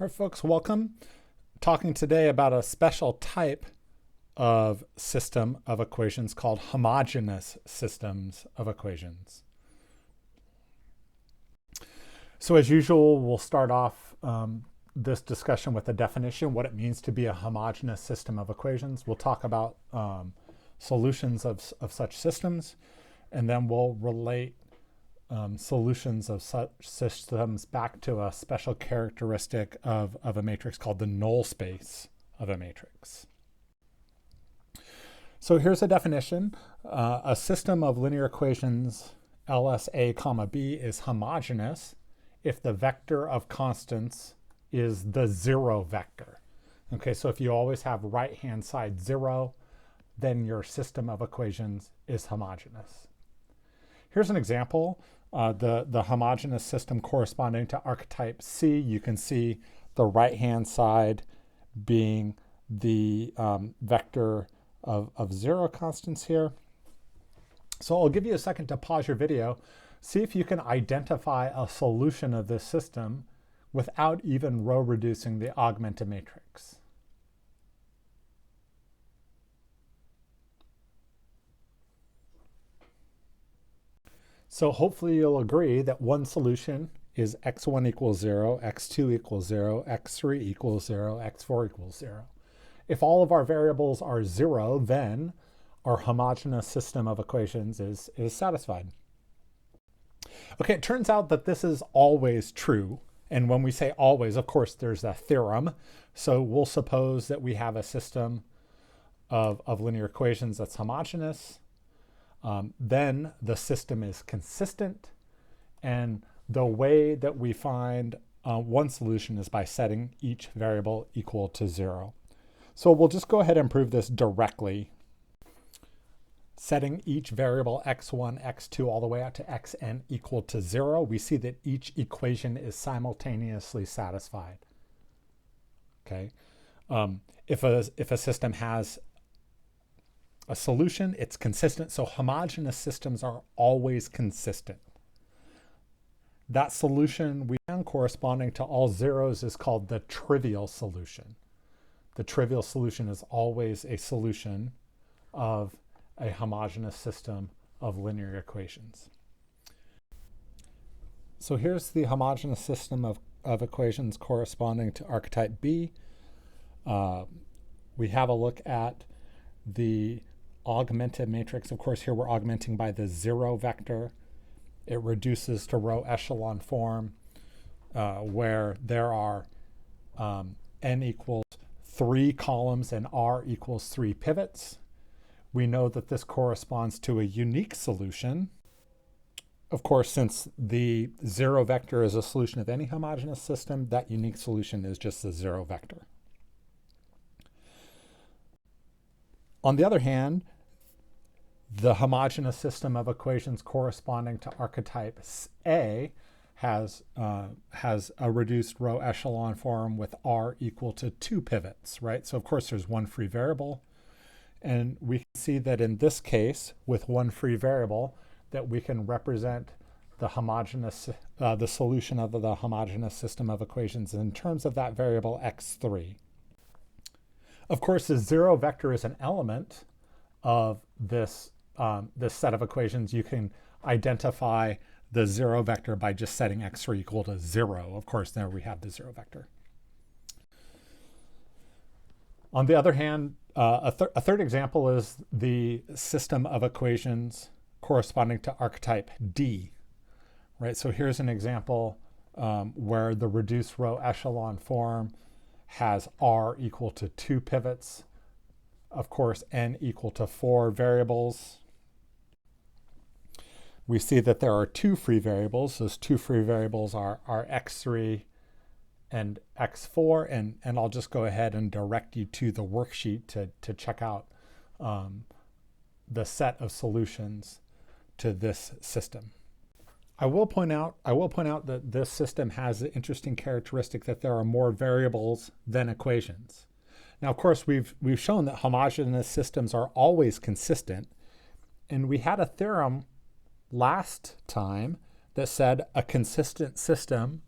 All right, folks, welcome. Talking today about a special type of system of equations called homogeneous systems of equations. So as usual, we'll start off this discussion with a definition, what it means to be a homogeneous system of equations. We'll talk about solutions of such systems, and then we'll relate solutions of such systems back to a special characteristic of a matrix called the null space of a matrix. So here's a definition. A system of linear equations LSA comma B is homogeneous if the vector of constants is the zero vector. Okay, so if you always have right-hand side 0, then your system of equations is homogeneous. Here's an example. The homogeneous system corresponding to archetype C, you can see the right-hand side being the vector of 0 constants here. So I'll give you a second to pause your video, see if you can identify a solution of this system without even row reducing the augmented matrix. So hopefully you'll agree that one solution is x1 equals 0, x2 equals 0, x3 equals 0, x4 equals 0. If all of our variables are 0, then our homogeneous system of equations is satisfied. Okay, it turns out that this is always true. And when we say always, of course, there's a theorem. So we'll suppose that we have a system of linear equations that's homogeneous. Then the system is consistent, and the way that we find one solution is by setting each variable equal to 0. So we'll just go ahead and prove this directly. Setting each variable x1, x2 all the way out to xn equal to 0, we see that each equation is simultaneously satisfied. Okay, if a system has a solution, it's consistent. So homogeneous systems are always consistent. That solution we found corresponding to all zeros is called the trivial solution. The trivial solution is always a solution of a homogeneous system of linear equations. So here's the homogeneous system of equations corresponding to archetype B. We have a look at the augmented matrix. Of course, here we're augmenting by the 0 vector. It reduces to row echelon form where there are n equals 3 columns and r equals 3 pivots. We know that this corresponds to a unique solution. Of course, since the 0 vector is a solution of any homogeneous system, that unique solution is just the 0 vector. On the other hand, the homogeneous system of equations corresponding to archetype A has a reduced row echelon form with r equal to 2 pivots, right? So of course there's one free variable. And we can see that in this case, with one free variable, that we can represent the homogeneous, the solution of the homogeneous system of equations in terms of that variable x3. Of course, the 0 vector is an element of this, this set of equations. You can identify the 0 vector by just setting x3 equal to 0. Of course, there we have the 0 vector. On the other hand, a third example is the system of equations corresponding to archetype D, right? So here's an example where the reduced row echelon form has r equal to 2 pivots. Of course, n equal to 4 variables. We see that there are 2 free variables. Those 2 free variables are x3 and x4, and I'll just go ahead and direct you to the worksheet to check out the set of solutions to this system. I will point out that this system has the interesting characteristic that there are more variables than equations. Now, of course, we've shown that homogeneous systems are always consistent, and we had a theorem last time that said a consistent system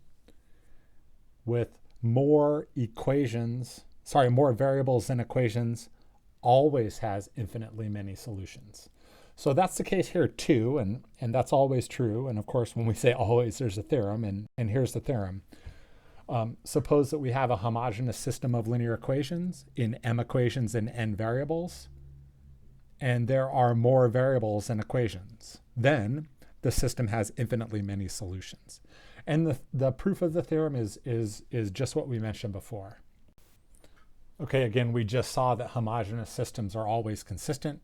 with more variables than equations always has infinitely many solutions. So that's the case here too, and that's always true. And of course, when we say always, there's a theorem, and here's the theorem. Suppose that we have a homogeneous system of linear equations in m equations and n variables, and there are more variables than equations. Then the system has infinitely many solutions. And the proof of the theorem is just what we mentioned before. Okay, again, we just saw that homogeneous systems are always consistent.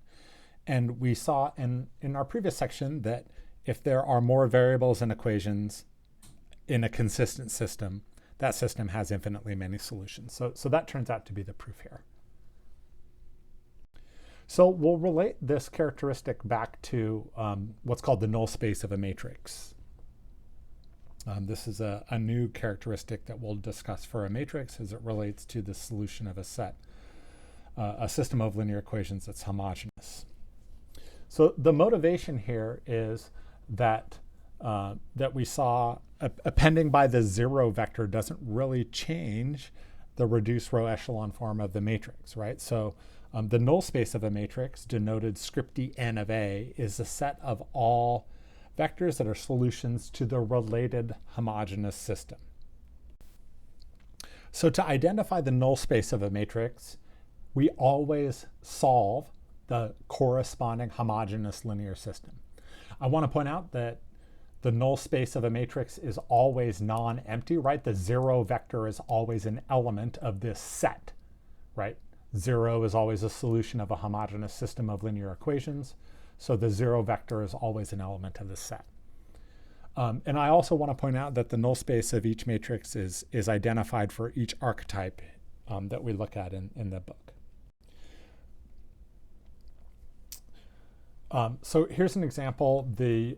And we saw in our previous section that if there are more variables than equations in a consistent system, that system has infinitely many solutions. So that turns out to be the proof here. So we'll relate this characteristic back to what's called the null space of a matrix. This is a new characteristic that we'll discuss for a matrix as it relates to the solution of a system of linear equations that's homogeneous. So the motivation here is that we saw appending by the zero vector doesn't really change the reduced row echelon form of the matrix, right? So the null space of a matrix, denoted script n of A, is a set of all vectors that are solutions to the related homogeneous system. So to identify the null space of a matrix, we always solve the corresponding homogeneous linear system. I want to point out that the null space of a matrix is always non-empty, right? The zero vector is always an element of this set, right? Zero is always a solution of a homogeneous system of linear equations. So the zero vector is always an element of the set. And I also want to point out that the null space of each matrix is identified for each archetype that we look at in the book. So here's an example, the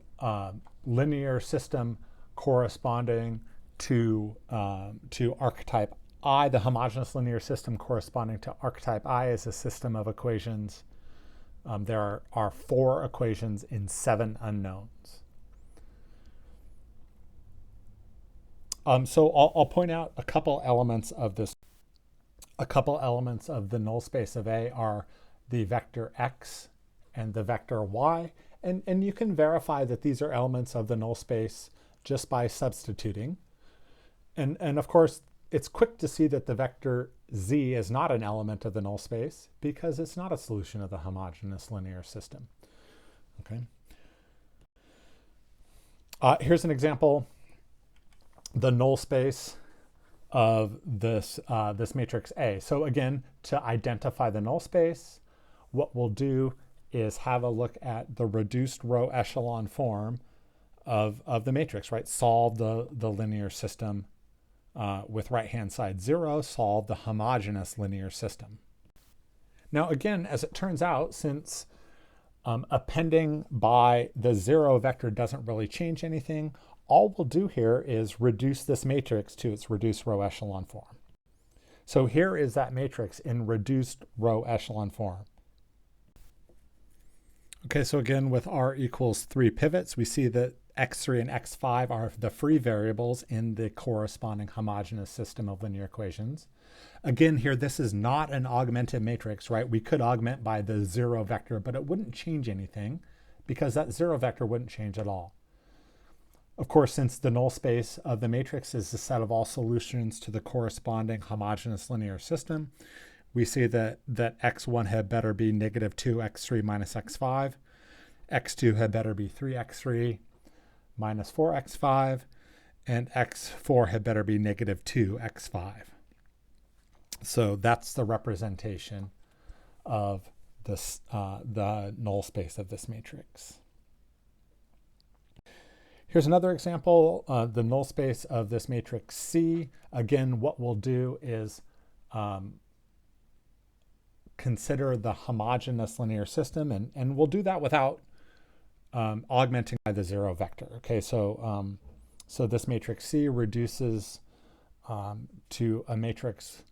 linear system corresponding to archetype I, the homogeneous linear system corresponding to archetype I is a system of equations. There are 4 equations in 7 unknowns. So I'll point out a couple elements of this. A couple elements of the null space of A are the vector x and the vector y. And you can verify that these are elements of the null space just by substituting. And of course, it's quick to see that the vector z is not an element of the null space because it's not a solution of the homogeneous linear system. Okay. Here's an example. The null space of this matrix A. So again, to identify the null space, what we'll do is have a look at the reduced row echelon form of the matrix, right? Solve the linear system with right-hand side 0, solve the homogeneous linear system. Now again, as it turns out, since appending by the 0 vector doesn't really change anything, all we'll do here is reduce this matrix to its reduced row echelon form. So here is that matrix in reduced row echelon form. Okay, so again, with R equals 3 pivots, we see that x3 and x5 are the free variables in the corresponding homogeneous system of linear equations. Again, here, this is not an augmented matrix, right? We could augment by the 0 vector, but it wouldn't change anything because that 0 vector wouldn't change at all. Of course, since the null space of the matrix is the set of all solutions to the corresponding homogeneous linear system, we see that x1 had better be negative 2x3 minus x5. x2 had better be 3x3 minus 4x5. And x4 had better be negative 2x5. So that's the representation of this, the null space of this matrix. Here's another example, the null space of this matrix C. Again, what we'll do is consider the homogeneous linear system, and we'll do that without augmenting by the 0 vector. Okay, so this matrix C reduces to a matrix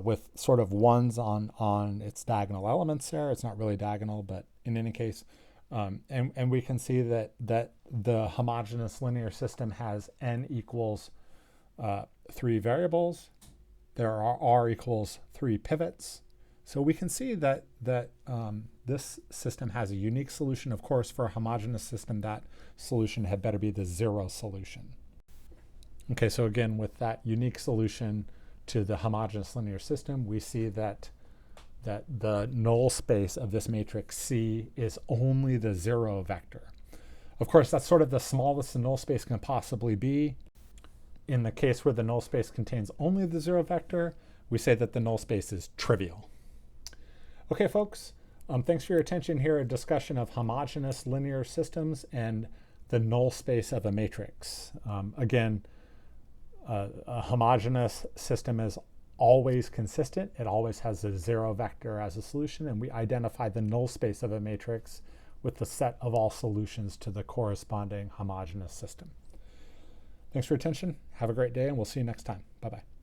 with sort of ones on its diagonal elements there. It's not really diagonal, but in any case, and we can see that the homogeneous linear system has n equals 3 variables. There are r equals 3 pivots. So we can see that this system has a unique solution. Of course, for a homogeneous system, that solution had better be the 0 solution. Okay, so again, with that unique solution to the homogeneous linear system, we see that the null space of this matrix C is only the 0 vector. Of course, that's sort of the smallest the null space can possibly be. In the case where the null space contains only the 0 vector, we say that the null space is trivial. Okay, folks, thanks for your attention here, a discussion of homogeneous linear systems and the null space of a matrix. Again, a homogeneous system is always consistent. It always has a 0 vector as a solution, and we identify the null space of a matrix with the set of all solutions to the corresponding homogeneous system. Thanks for your attention. Have a great day, and we'll see you next time. Bye-bye.